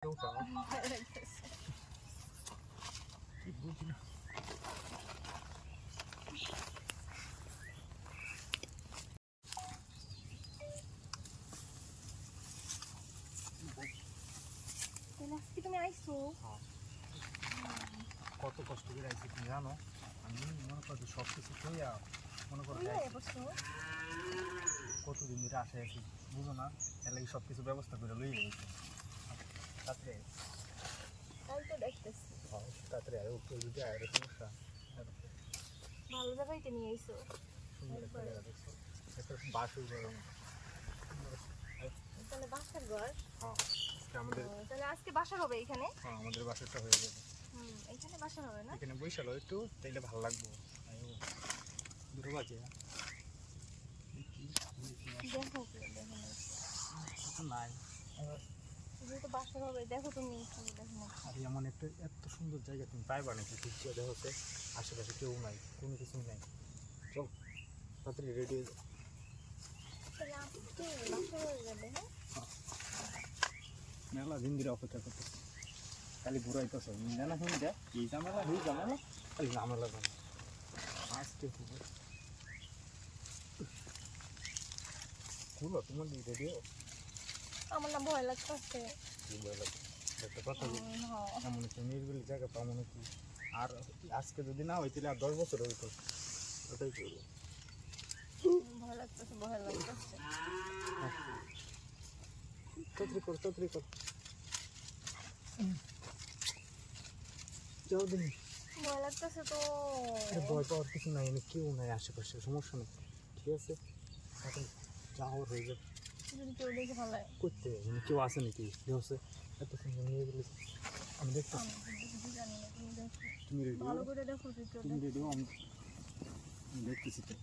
বুঝি না। তুমি আইছো কত কষ্ট করে আইছি তুমি জানো। আমি মনে করছি সব কিছু কইয়া মনে করো কতদিন ধরে আসে আছি বুঝো না, এর লাগে সব কিছু ব্যবস্থা করে লই গেছি। তাতে তাই তো দেখতেছি তাড়াতাড়ি আর উপরে যদি আয়ের সমস্যা ভালো জায়গায় নিয়ে আইছো। সুন্দর একটা জায়গা দেখছো, একটা বাসুর ঘর। তাহলে বাসার ঘর। হ্যাঁ আজকে আমাদের তাহলে আজকে বাসা হবে এখানে। হ্যাঁ আমাদের বাসাটা হয়ে যাবে। এখানে বাসা হবে না, এখানে বৈশাল একটু তাইলে ভালো লাগবো। দুটো বাজে দেখো নাই যেহেতু বাসা হবে দেখো তুমি দেখো। আর এমন একটা এত সুন্দর জায়গা তুমি পাইবা নাকি? ঘুরছে দেখো আশেপাশে কেউ নাই, কোনো কিছু নাই। চল তাড়াতাড়ি রেডি হয়ে যাও। তাহলে আজকে বাসা হয়ে যাবে। মেলা দিন ধরে অপেক্ষা করতেছি, খালি ঘুরাইতেছ না শুনি দেখ এই ঝামেলা ওই ঝামেলা, খালি ঝামেলা জানো। আজকে খুলো তোমার রেডিও। আমার না ভয় লাগতেছে। একটা কথা এমন একটা নির্বিলি জায়গা পাবো নাকি? আর আজকে যদি না হয় তাহলে আর 10 বছর হইতো। ওটাই করবো। ভয় লাগতেছে ভয় লাগতেছে। তাড়াতাড়ি কর যাও দিন। ভয় লাগতেছে তো। ভয় পাওয়ার কিছু নাই, আমি কেউ নাই আশেপাশে, সমস্যা নেই। ঠিক আছে এখন যাও হয়ে যাবে। যদি কেউ দেখে ভালো করতে মানে কেউ আসে নাকি? কেউ আছে এত সুন্দর নিয়ে গেলে আমি দেখতে। জানি না, তুমি দেখো তুমি রেডি? ভালো করে দেখো যে কেউ তুমি রেডি? আমি দেখতেছি তো।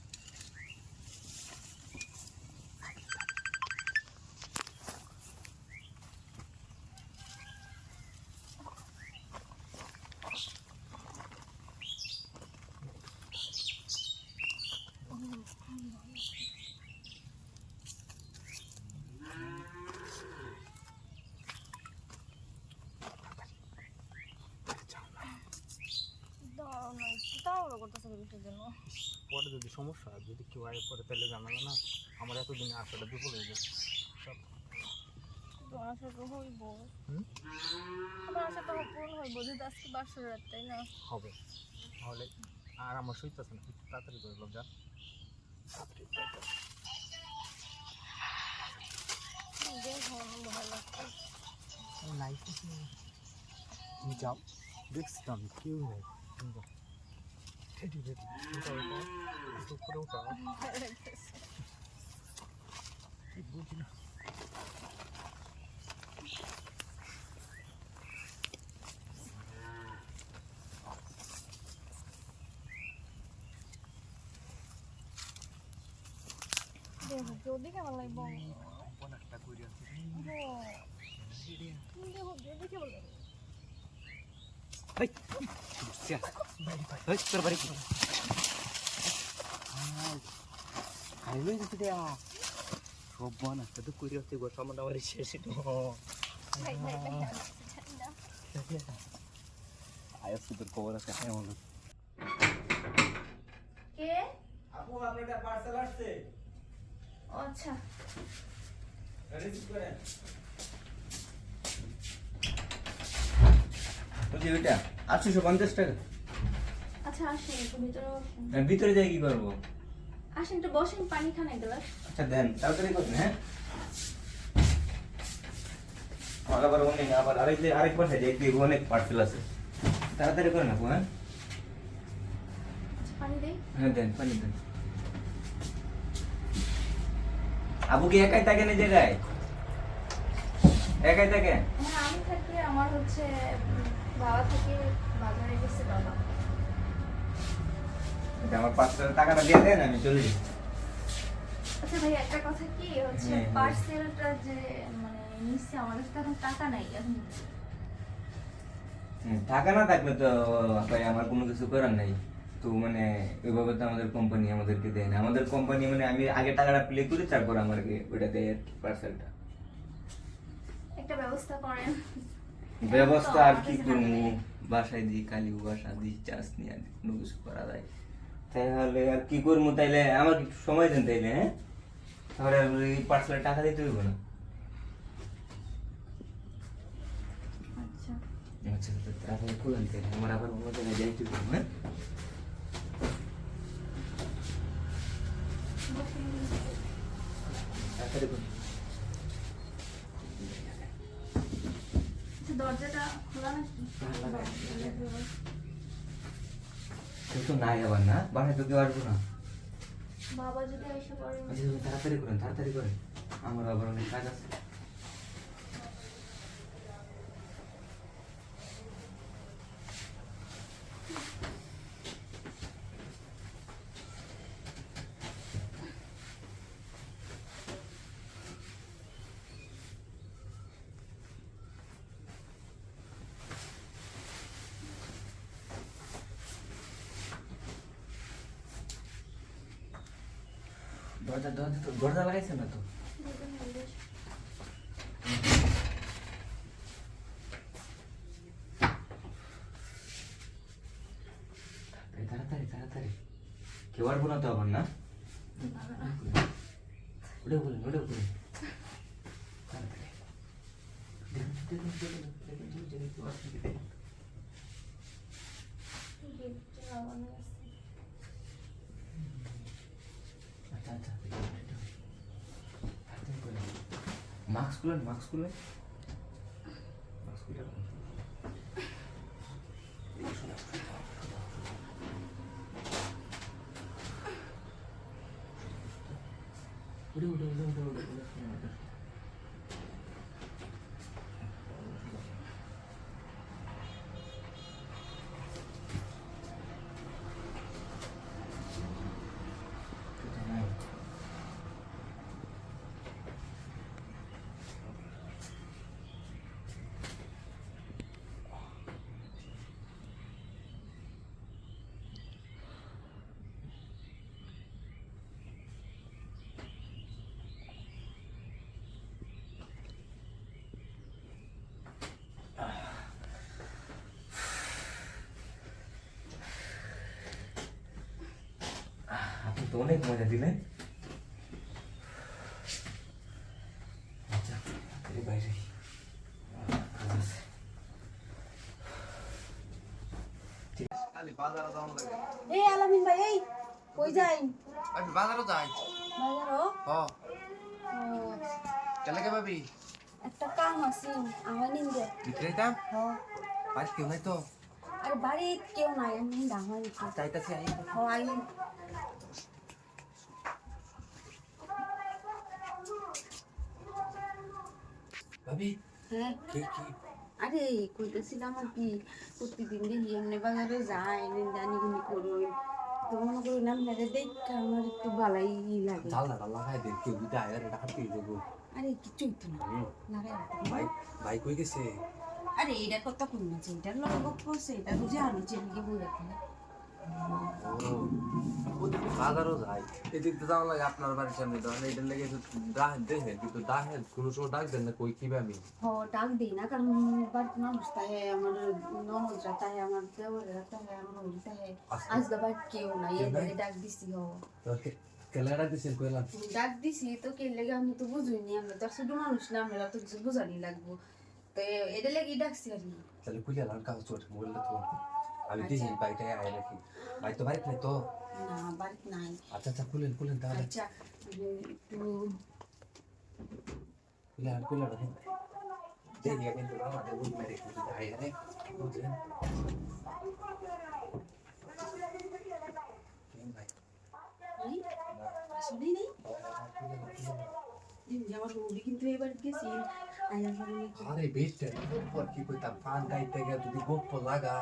পরে যদি সমস্যা হয়, যদি কেউ আয় পরে তাহলে জানালো না, আমার এতদিনে আশাটা বিফল হয়ে যাবে। সব আশা তো হইব, আমার আশা তো পূরণ হইব যদি আজকে বাসর রাত, তাই না? হবে তাহলে। আর আমার সইতেছে না, একটু তাড়াতাড়ি করে লোক যা। ভয় লাগছে। নাই তুমি যাও, দেখছি তো আমি কেউ নেই। রেডি উপরে উঠাও। বুঝি না। দেখো কেউ দেখে ভালো লাগবো। অনেকটা করে আছে দেখো কেউ দেখে ভালো লাগবে। তোর বাড়ি কি সব বান একটা তো করে হচ্ছে গো, সামনে আমার শেষ আয়াস তোর খবর আছে এমন। কে? আপু আপনার একটা পার্সেল আসছে, আচ্ছা রিসিভ করেন। বুঝলি ওইটা 850 টাকা। আচ্ছা আসেন একটু ভিতরে বসেন। ভিতরে যাই কি করবো? আসেন একটু বসেন, পানি খান এক গ্লাস। আচ্ছা দেন, তাড়াতাড়ি করুন। হ্যাঁ আমার আবার অনেক, আবার আরেক পাঠাই যাই, দেখবো অনেক পার্সেল আছে। তাড়াতাড়ি করেন আপু। হ্যাঁ পানি দেই? হ্যাঁ দেন, পানি দেন। আপু কি একাই থাকেন এই জায়গায়? একাই থাকেন? হ্যাঁ আমি থাকি, আমার হচ্ছে বাবা থাকে, বাজারে গেছে বাবা। আমার 500 টাকাটা দিয়ে দেন, আমি চলে যাই। আচ্ছা ভাই একটা কথা কি হচ্ছে, হ্যাঁ, পার্সেলটা যে মানে নিচ্ছে আমার কাছে তো এখন টাকা নাই এখন। টাকা না থাকলে তো ভাই আমার কোনো কিছু করার নাই। তো মানে ওইভাবে তো আমাদের কোম্পানি আমাদেরকে দেয় না। আমাদের কোম্পানি মানে আমি আগে টাকাটা প্লে করি, তারপর আমাকে ওইটা দেয় আর কি, পার্সেলটা। একটা ব্যবস্থা করেন। ব্যবস্থা আর কি করবো, বাসায় দিই কালি বাসা দিই চাষ নিয়ে দিই, কোনো কিছু করা যায়। তাহলে আর কি করবো, তাইলে আমাকে একটু সময় দেন তাইলে। হ্যাঁ, তাহলে এই পার্সেলে টাকা দিতে হইব না? আচ্ছা আচ্ছা তো তাড়াতাড়ি খুলেন তাইলে, আমার আবার অন্য জায়গায় যাইতে হইব। হ্যাঁ, তাড়াতাড়ি করুন। আচ্ছা, দরজাটা খোলা নাকি? কেউ তো নাই আবার, না বাসায় তো কেউ আসবো না। বাবা যদি এসে পড়ে? আচ্ছা তুমি তাড়াতাড়ি করেন, তাড়াতাড়ি করেন, আমার আবার অনেক কাজ আছে। দরজা দরজা তো দরজা লাগাইছে না তো? তাড়াতাড়ি তাড়াতাড়ি, কেউ আসবো না তো আবার, না? ওটা বলেন, ওটা বলেন, তাড়াতাড়ি। দেখুন, দেখুন, দেখুন, দেখুন, দেখুন, দেখুন, কেউ আসছে কি দেখুন। গেটটা লাগানো আছে। আচ্ছা আচ্ছা, দেখুন, দেখুন। তাড়াতাড়ি করেন। মাস্ক খুলেন, মাস্ক খুলেন, মাস্ক খুলে রাখুন। এই শোনা, শোনা, শোনা, শোনা। উঠে উঠে উঠে উঠে উঠে উঠে শোনা, উঠে শোনা। এটা নাই। আপনি তো অনেক মজা দিলেন। আচ্ছা, এই বাইরে কাজ আছে। এই আলামিন ভাই, এই কই যাই? আমি বাজারও যাই। বাজারও? হ, ও, কেলাকে ভাবি একটা কাম আছে আমার নিন্দে। বিক্রেতা হ, বাড়ি কেউ নাই তো? আর বাড়িত কেউ নাই, আমি নিন্দা আমার নিতে। চাইতাছি আই। হ, আই ভাবি হ্যাঁ। কি কি আরে কইতেছিলাম আর কি, প্রতিদিন দেখি এমনি বাজারে যাই, নিন্দানি গুনি করুন, তো মনে করি না আপনারা দেখতে আমার একটু ভালাই লাগে। জাল না লাগাই দেন, কেউ যদি আয় আর এটা হাতে দেবো। আরে কিছুই তো না, লাগাই রাখতে ভাই হবে। ভাই কই গেছে? আরে এটা কত কোন আছে, এটার লগ করছে, এটা বুঝে আমি চেনকে বই রাখি। বাজারও যাই, এদিক তো যাওয়া লাগে আপনার বাড়ির সামনে তো, এটার লেগে দেখেন কিন্তু ডাকেন কোনো সময় ডাক দেন না, কই কি আমি হ, ডাক দিই না, কারণ বাড়িতে মানুষ তাহে, আমার ননদরা তাহে, আমার দেওয়ারেরা তাহে, আমার হরি তাহে, আজ দাবার কেউ নাই, এবারে ডাক দিছি। হ, কেলা ডাক দিচ্ছেন কইলাম। ডাক দিছি তো কে লেগে আমি তো বুঝিনি, আমরা তো ছোট মানুষ না, আমরা তো কিছু বুঝানি লাগবো, তো এটা লেগে ডাকছি আর কি। তাহলে কুইলা লান কাজ চোট মোবাইলটা তো আমি দেখি বাইরে আয় নাকি, ভাই তো বাড়িতে নাই তো? না, বাড়িতে নাই। আচ্ছা আচ্ছা খুলেন খুলেন তাহলে, আচ্ছা, আমি একটু খুলে দেখেন দেখি কিন্তু আমাদের ওই মেরে কিন্তু আয় রে বুঝলেন ভাই। এই, আসলেই নেই। আমার রৌডি কিন্তু এবার গেছি, আয়ার ঘরে নাকি। আরে বেস্টের পর কি কইতাম পান খাইতে গিয়ে যদি গোপ লাগা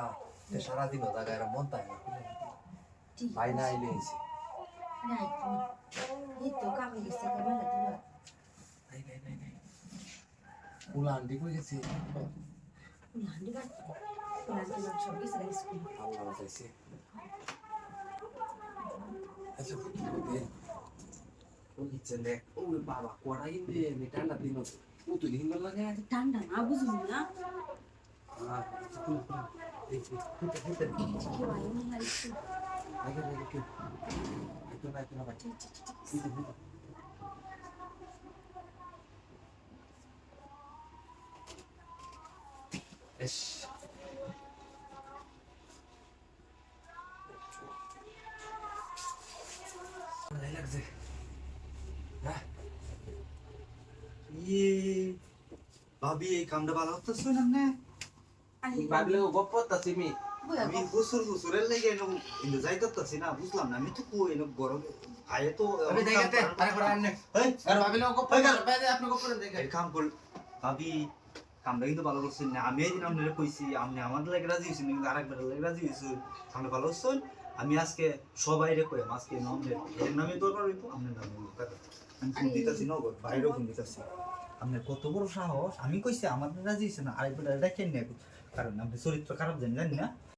তে সারাদিনও লাগা এরা মন তাই না ঠিক ভাই না আছে। আইলে এসে নাই তো, এই তো কামে গেছে কেমন তোরা। নাই উলা আন্টি কই গেছে? লান্ডি বাট, লান্ডি বাট সব গেছে স্কুল। আল্লাহ বাঁচাইছে। আচ্ছা কি করবে ও কিচ্ছে দেখ ও বাবা কোড়া ইন্দে নি ঠান্ডা দিন ও তুই হিঙ্গল লাগে ঠান্ডা না বুঝলি না, কেউ আইনি হারিয়েছে ভাবি এই কামটা ভালো হতেছে না নে ভাবলে গপ করতাছি মি আমি গুসুরের লেগে কিন্তু যাই করতেছি না বুঝলাম না আমি তো কই এনে গরমে আয়ে তো আমি দেখাতে আরে করে আননে এই আর ভাবলে গপ করে আপনি গপ করে দেখেন এই কাম কর ভাবি কামটা কিন্তু ভালো করছেন না আমি এই দিন আপনারে কইছি আপনি আমার লাগে রাজি হইছেন কিন্তু আরেকবার লাগে রাজি হইছেন কামটা ভালো হইছেন আমি আজকে সবাইরে কইম আজকে নামে এর নামে দরকার হইতো আপনার নামে আমি ফোন দিতেছি নগর বাইরেও ফোন দিতেছি আপনার কত বড় সাহস আমি কইছি আমার রাজি হইছে না আরেকবার এটা কেন কারণ আপনি চরিত্র খারাপ জানি না